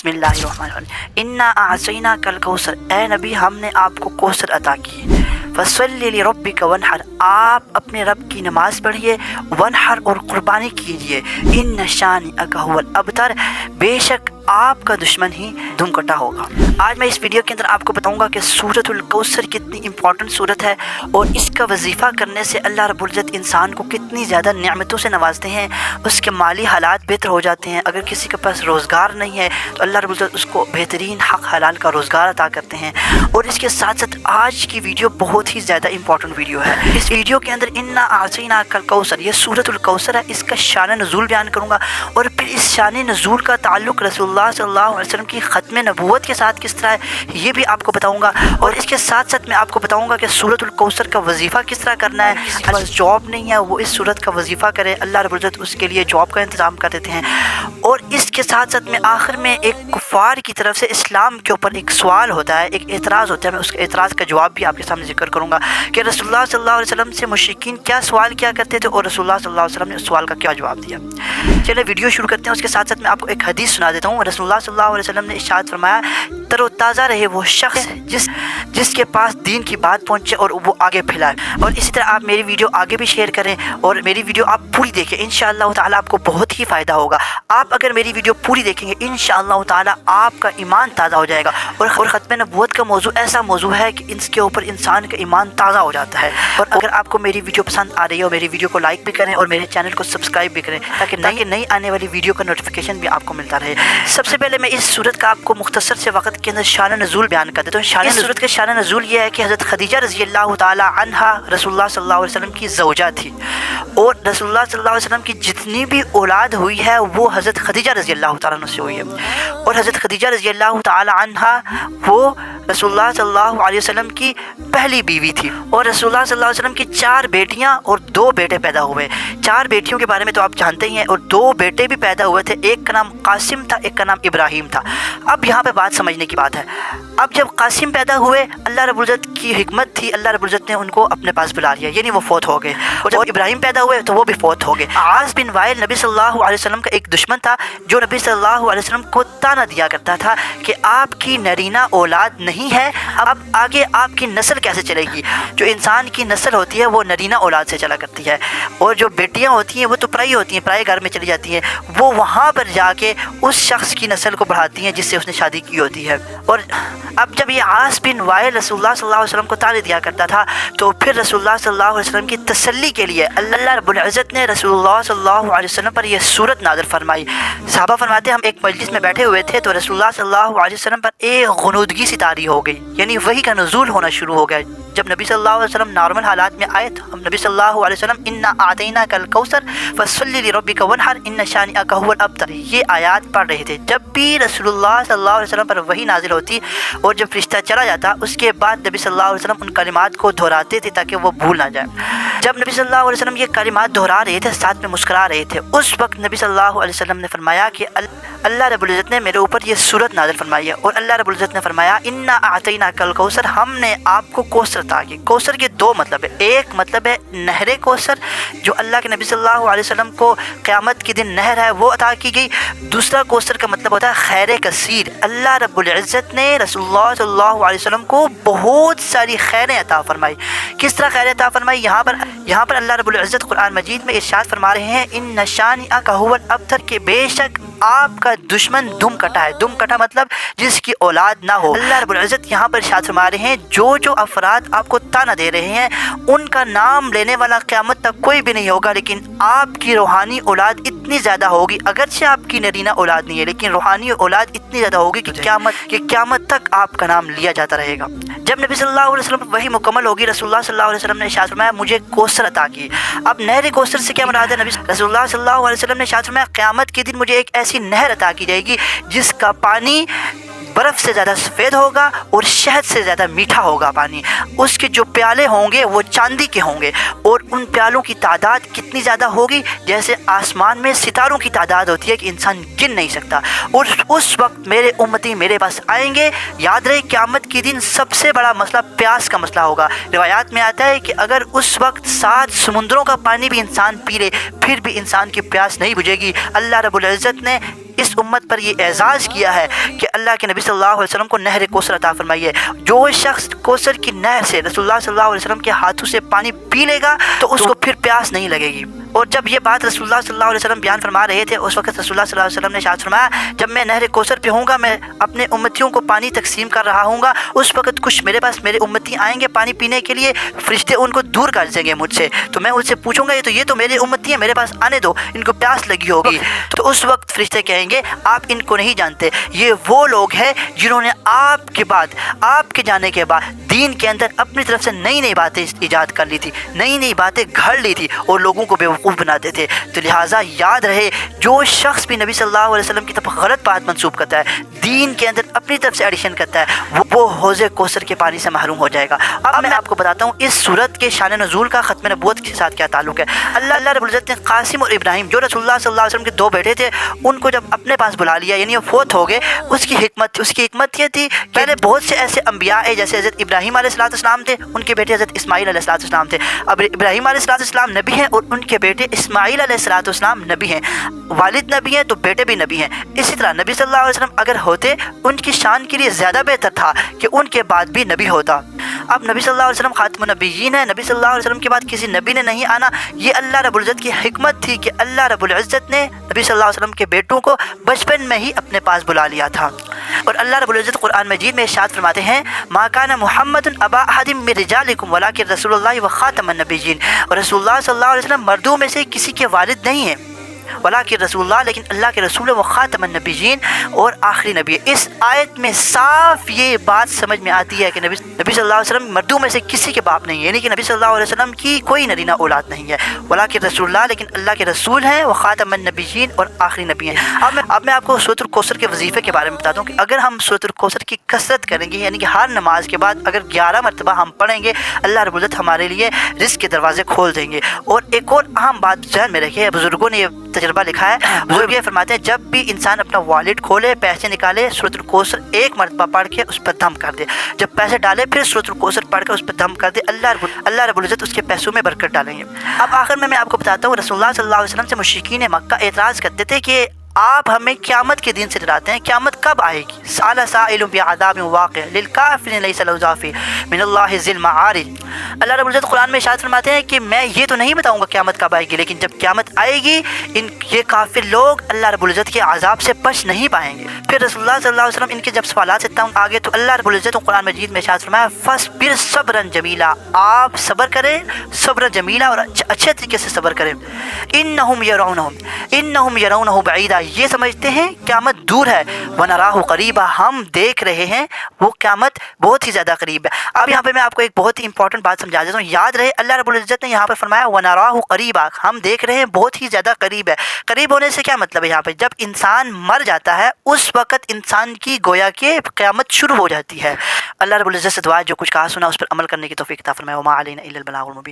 बिस्मिल्लाहिर्रहमानिर्रहीम। इन्ना आसैना कल कौसर, ए नबी हमने आपको कौसर अता की। फसल्लि लिरब्बिका वनहर, आप अपने रब की नमाज पढ़िए। वनहर और कुर्बानी कीजिए। इन्न शानिअका हुवल अबतर, बेशक आपका दुश्मन ही दुम कटा होगा। आज मैं इस वीडियो के अंदर आपको बताऊंगा कि सूरतुल कौसर कितनी इंपॉर्टेंट सूरत है और इसका वजीफ़ा करने से अल्लाह रब्बुल इज़्ज़त इंसान को कितनी ज़्यादा नेमतों से नवाजते हैं। उसके माली हालात बेहतर हो जाते हैं। अगर किसी के पास रोज़गार नहीं है तो अल्लाह रब्बुल इज़्ज़त उसको बेहतरीन हक़ हलाल का रोज़गार अता करते हैं। और इसके साथ साथ आज की वीडियो बहुत ही ज़्यादा इंपॉर्टेंट वीडियो है। इस वीडियो के अंदर इन्ना आसैना कल कौसर, ये सूरतुल कौसर है, इसका शान नुज़ूल बयान करूँगा और फिर इस शान नुज़ूल का ताल्लुक़ रसूलुल्लाह सल्लल्लाहु अलैहि वसल्लम की ख़त्म नबूवत के साथ किस तरह है ये भी आपको बताऊंगा। और इसके साथ साथ मैं आपको बताऊंगा कि सूरतुल कौसर का वजीफ़ा किस तरह करना है। जिसके पास जॉब नहीं है वो इस सूरत का वजीफ़ा करे, अल्लाह रब्बुल इज़्ज़त उसके लिए जॉब का इंतज़ाम कर देते हैं। और इसके साथ साथ मैं आखिर में एक कुफ़ार की तरफ से इस्लाम के ऊपर एक सवाल होता है, एक एतराज़ होता है, मैं उसके एतराज़ का जवाब भी आपके सामने जिक्र करूँगा कि रसूलुल्लाह सल्लल्लाहु अलैहि वसल्लम से मुशरिकीन क्या सवाल किया करते थे और रसूलुल्लाह सल्लल्लाहु अलैहि वसल्लम ने उस सवाल का क्या जवाब दिया। चलिए वीडियो शुरू करते हैं। उसके साथ साथ मैं आपको एक हदीस सुना देता हूँ। रसूलुल्लाह सल्लल्लाहु अलैहि वसल्लम ने इरशाद फरमाया, तरोताज़ा रहे वो शख्स जिसके पास दीन की बात पहुँचे और वो आगे फैलाए। और इसी तरह आप मेरी वीडियो आगे भी शेयर करें और मेरी वीडियो आप पूरी देखें। इंशाअल्लाह ताला आपको बहुत ही फ़ायदा होगा। आप अगर मेरी वीडियो पूरी देखेंगे इंशाअल्लाह ताला आपका ईमान ताज़ा हो जाएगा। और ख़त्म नबूवत का मौजू ऐसा मौजू है कि इसके ऊपर इंसान का ईमान ताज़ा हो जाता है। और अगर आपको मेरी वीडियो पसंद आ रही हो मेरी वीडियो को लाइक भी करें और मेरे चैनल को सब्सक्राइब भी करें ताकि नई आने वाली वीडियो का नोटिफिकेशन भी आपको मिलता रहे। सबसे पहले मैं इस सूरत का आपको मुख्तसर से वक्त के अंदर शान नुज़ूल बयान कर देता हूँ। शान सूरत का शान नुज़ूल ये है कि हज़रत खदीजा रज़ी अल्लाह ताला अन्हा रसूलुल्लाह सल्लल्लाहु अलैहि वसल्लम की ज़ौजा थी और रसूलुल्लाह सल्लल्लाहु अलैहि वसल्लम की जितनी भी औलाद हुई है वो हज़रत खदीजा रज़ी अल्लाह ताला अन्हा से हुई है। और हज़रत खदीजा रज़ी अल्लाह ताला अन्हा वो रसूलुल्लाह सल्लल्लाहु अलैहि वसल्लम की पहली बीवी थी। और रसूलुल्लाह सल्लल्लाहु अलैहि वसल्लम की 4 बेटियां और 2 बेटे पैदा हुए। 4 बेटियों के बारे में तो आप जानते ही हैं और 2 बेटे भी पैदा हुए थे। एक का नाम कासिम था, एक का नाम इब्राहिम था। अब यहाँ पे बात समझने की बात है। अब जब कासिम पैदा हुए अल्लाह रब्बुल इज़्ज़त की हिकमत थी, अल्लाह रब्बुल इज़्ज़त ने उनको अपने पास बुला लिया, यानी वो फौत हो गए। और जब इब्राहिम पैदा हुए तो वो भी फौत हो गए। आस बिन वाइल नबी सल्लल्लाहु अलैहि वसल्लम का एक दुश्मन था जो नबी सल्लल्लाहु अलैहि वसल्लम को ताना दिया करता था कि आपकी नरीना औलाद नहीं है, अब आगे आपकी नस्ल कैसे चलेगी। जो इंसान की नस्ल होती है वो नरीना औलाद से चला करती है और जो बेटियां होती हैं वो तो पराई होती हैं, पराए घर में चली जाती हैं। वो वहाँ पर जाके उस शख्स की नस्ल को बढ़ाती हैं जिससे उसने शादी की होती है। और अब जब ये आस बिन वाइल रसूलुल्लाह सल्लल्लाहु अलैहि वसल्लम को ताने दिया करता था तो फिर रसूलुल्लाह सल्लल्लाहु अलैहि वसल्लम की तसल्ली के लिए अल्लाह रब्बुल इज़्ज़त ने रसूलुल्लाह सल्लल्लाहु अलैहि वसल्लम पर यह सूरत नाज़िल फरमाई। सहाबा फरमाते हम एक मजलिस में बैठे हुए थे तो रसूलुल्लाह सल्लल्लाहु अलैहि वसल्लम पर एक गुनूदगी सी तारी हो गई, यानी वही का नुज़ूल होना शुरू हो गया। जब नबी सल्लल्लाहु अलैहि वसल्लम नॉर्मल हालात में आए तो हम नबी सल्लल्लाहु अलैहि वसल्लम इन्ना आतैना कल कौसर फसल्लि लिरब्बिका वनहर इन्न शानिअका हुवल अबतर ये आयात पढ़ रहे थे। जब भी रसूलुल्लाह सल्लल्लाहु अलैहि वसल्लम पर वही नाजिल होती और जब फरिश्ता चला जाता उसके बाद नबी सल्लल्लाहु अलैहि वसल्लम उन कलिमात को दोहराते थे ताकि वो भूल ना जाए। जब नबी सल्लल्लाहु अलैहि वसल्लम ये कलिमात दोहरा रहे थे साथ में मुस्कुरा रहे थे उस वक्त नबी सल्लल्लाहु अलैहि वसल्लम ने फरमाया कि अल्लाह रब्बुल इज़्ज़त ने मेरे ऊपर ये सूरत नाज़िल फरमाई है। और अल्लाह रब्बुल इज़्ज़त ने फरमाया इन्ना आतैना कल कौसर, हमने आपको कौसर अता की। कौसर के 2 मतलब है। एक मतलब है नहर कौसर जो अल्लाह के नबी सल्लल्लाहु अलैहि वसल्लम को क़यामत के दिन नहर है वो अता की गई। दूसरा कौसर का मतलब होता है खैर कसीर। अल्लाह रब्बुल इज़्ज़त ने रसूलुल्लाह सल्लल्लाहु अलैहि वसल्लम को बहुत सारी खैरें अता फरमाई। किस तरह खैरें अता फरमाई, यहाँ पर अल्लाह रब्बुल इज़्ज़त कुरान मजीद में इरशाद फरमा रहे हैं इन्न शानिअका हुवल अबतर के बेशक आपका दुश्मन दुम कटा है। दुम कटा मतलब जिसकी औलाद ना हो। अल्लाह रब्बुल इज़्ज़त यहाँ पर इरशाद फरमा रहे हैं जो अफराद आपको ताना दे रहे हैं उनका नाम लेने वाला क़यामत तक कोई भी नहीं होगा, लेकिन आपकी रूहानी औलाद इतनी ज़्यादा होगी, अगरचे आपकी नरीना औलाद नहीं है लेकिन रूहानी औलाद इतनी ज़्यादा होगी कि क़यामत तक आपका नाम लिया जाता रहेगा। जब नबी सल्लल्लाहु अलैहि वसल्लम वही मुकम्मल होगी रसूलुल्लाह सल्लल्लाहु अलैहि वसल्लम ने इरशाद फरमाया मुझे कौसर अता की। अब नहर कौसर से क्या मुराद है, नबी रसूलुल्लाह सल्लल्लाहु अलैहि वसल्लम ने इरशाद फरमाया क़यामत के दिन मुझे एक ऐसी नहर अता की जाएगी जिसका पानी برف سے زیادہ سفید ہوگا اور شہد سے زیادہ میٹھا ہوگا پانی۔ اس کے جو پیالے ہوں گے وہ چاندی کے ہوں گے، اور ان پیالوں کی تعداد کتنی زیادہ ہوگی، جیسے آسمان میں ستاروں کی تعداد ہوتی ہے کہ انسان گن نہیں سکتا۔ اور اس وقت میرے امتی میرے پاس آئیں گے۔ یاد رہے قیامت کے دن سب سے بڑا مسئلہ پیاس کا مسئلہ ہوگا۔ روایات میں آتا ہے کہ اگر اس وقت 7 سمندروں کا پانی بھی انسان پی لے پھر بھی انسان کی پیاس نہیں بجھے گی۔ اللہ رب العزت نے اس امت پر یہ اعزاز کیا ہے کہ اللہ کے نبی صلی اللہ علیہ وسلم کو نہر کوثر عطا فرمائی ہے۔ جو شخص کوثر کی نہر سے رسول اللہ صلی اللہ علیہ وسلم کے ہاتھوں سے پانی پی لے گا تو اس کو پھر پیاس نہیں لگے گی۔ اور جب یہ بات رسول اللہ صلی اللہ علیہ وسلم بیان فرما رہے تھے، اس وقت رسول اللہ صلی اللہ علیہ وسلم نے ارشاد فرمایا، جب میں نہر کوثر پہ ہوں گا، میں اپنے امتیوں کو پانی تقسیم کر رہا ہوں گا، اس وقت کچھ میرے پاس میرے امتی آئیں گے پانی پینے کے لیے، فرشتے ان کو دور کر دیں گے مجھ سے، تو میں ان سے پوچھوں گا یہ تو میرے امتی ہیں، میرے پاس آنے دو، ان کو پیاس لگی ہوگی۔ تو اس وقت فرشتے کہیں گے آپ ان کو نہیں جانتے، یہ وہ لوگ ہیں جنہوں نے آپ کے جانے کے بعد دین کے اندر اپنی طرف سے نئی باتیں ایجاد کر لی تھی، نئی باتیں گھڑ لی تھی اور لوگوں کو بیوقوف بناتے تھے۔ تو لہٰذا یاد رہے، جو شخص بھی نبی صلی اللہ علیہ وسلم کی طرف غلط بات منسوب کرتا ہے، دین کے اندر اپنی طرف سے ایڈیشن کرتا ہے، وہ حوض کوثر کے پانی سے محروم ہو جائے گا۔ اب میں آپ کو بتاتا ہوں اس سورت کے شان نزول کا ختم نبوت کے ساتھ کیا تعلق ہے۔ اللہ رب العزت نے قاسم اور ابراہیم، جو رسول اللہ صلی اللہ علیہ وسلم کے 2 بیٹے تھے، ان کو جب اپنے پاس بلا لیا، یعنی وہ فوت ہو گئے، اس کی حکمت یہ تھی، پہلے بہت سے ایسے انبیاء ہیں، جیسے حضرت ابراہیم علیہ السلام تھے، ان کے بیٹے حضرت اسماعیل علیہ السلام تھے۔ اب ابراہیم علیہ السلام نبی ہیں اور ان کے بیٹے اسماعیل علیہ السلام نبی ہیں، والد نبی ہیں تو بیٹے بھی نبی ہیں۔ اسی طرح نبی صلی اللہ علیہ وسلم اگر ہوتے، ان کی شان کے لیے زیادہ بہتر تھا کہ ان کے بعد بھی نبی ہوتا۔ اب نبی صلی اللہ علیہ وسلم خاتم النبیین ہیں، نبی صلی اللہ علیہ وسلم کے بعد کسی نبی نے نہیں آنا، یہ اللہ رب العزت کی حکمت تھی کہ اللہ رب العزت نے نبی صلی اللہ علیہ وسلم کے بیٹوں کو بچپن میں ہی اپنے پاس بلا لیا تھا۔ اور اللہ رب العزت قرآن مجید میں ارشاد فرماتے ہیں، ما کان محمد ابا احد من رجالکم ولکن رسول اللہ وخاتم النبیین، اور رسول اللہ صلی اللہ علیہ وسلم مردوں میں سے کسی کے والد نہیں ہیں، ولیکن رسول اللہ، لیکن اللہ کے رسول و خاتم النبیین، اور آخری نبی ہے۔ اس آیت میں صاف یہ بات سمجھ میں آتی ہے کہ نبی صلی اللہ علیہ وسلم مردوں میں سے کسی کے باپ نہیں ہے، یعنی کہ نبی صلی اللہ علیہ وسلم کی کوئی نرینہ اولاد نہیں ہے، ولیکن رسول اللہ، لیکن اللہ کے رسول ہیں، وہ خاتم النبیین، اور آخری نبی ہیں۔ اب میں آپ کو سورۃ الکوثر کے وظیفے کے بارے میں بتاتا ہوں کہ اگر ہم سورۃ الکوثر کی کثرت کریں گے، یعنی کہ ہر نماز کے بعد اگر 11 مرتبہ ہم پڑھیں گے، اللہ رب العزت ہمارے لیے رزق کے دروازے کھول دیں گے۔ اور ایک اور اہم بات ذہن میں رکھیں، بزرگوں نے یہ تجربہ لکھا ہے، بزرگ یہ فرماتے ہیں جب بھی انسان اپنا والیٹ کھولے، پیسے نکالے، سورۃ الکوثر 1 مرتبہ پڑھ کے اس پر دم کر دے، جب پیسے ڈالے پھر سورۃ الکوثر پڑھ کے اس پر دم کر دے، اللہ رب العزت اس کے پیسوں میں برکت ڈالیں گے۔ اب آخر میں آپ کو بتاتا ہوں، رسول اللہ صلی اللہ علیہ وسلم سے مشرکین مکہ اعتراض کرتے تھے کہ آپ ہمیں قیامت کے دن سے ڈراتے ہیں، قیامت کب آئے گی؟ سأل سائل بعذاب واقع للکافرین لیس له دافع من اللہ ذی المعارج۔ اللہ رب العزت قرآن میں ارشاد فرماتے ہیں کہ میں یہ تو نہیں بتاؤں گا قیامت کب آئے گی، لیکن جب قیامت آئے گی یہ کافر لوگ اللہ رب العزت کے عذاب سے بچ نہیں پائیں گے۔ پھر رسول اللہ صلی اللہ علیہ وسلم ان کے جب سوالات سے تنگ آ گئے تو اللہ رب العزت قرآن مجید میں ارشاد فرمایا، فاصبر صبرا جمیلا، آپ صبر کریں صبر جمیلا، اور اچھے طریقے سے صبر کریں۔ انہم یرونہ بعیدا، یہ سمجھتے ہیں قیامت دور ہے، ونراہ قریبا، ہم دیکھ رہے ہیں وہ قیامت بہت ہی زیادہ قریب ہے۔ اب یہاں پہ میں آپ کو ایک بہت ہی امپورٹنٹ بات سمجھا دیتا ہوں، یاد رہے اللہ رب العزت نے یہاں پہ فرمایا ونراہ قریبا، ہم دیکھ رہے ہیں بہت ہی زیادہ قریب ہے۔ قریب ہونے سے کیا مطلب ہے؟ یہاں پہ جب انسان مر جاتا ہے اس وقت انسان کی گویا کہ قیامت شروع ہو جاتی ہے۔ اللہ رب العزت سے دعا ہے جو کچھ کہا سنا اس پر عمل کرنے کی توفیق عطا فرمائے۔ وما علینا الا البلاغ المبین۔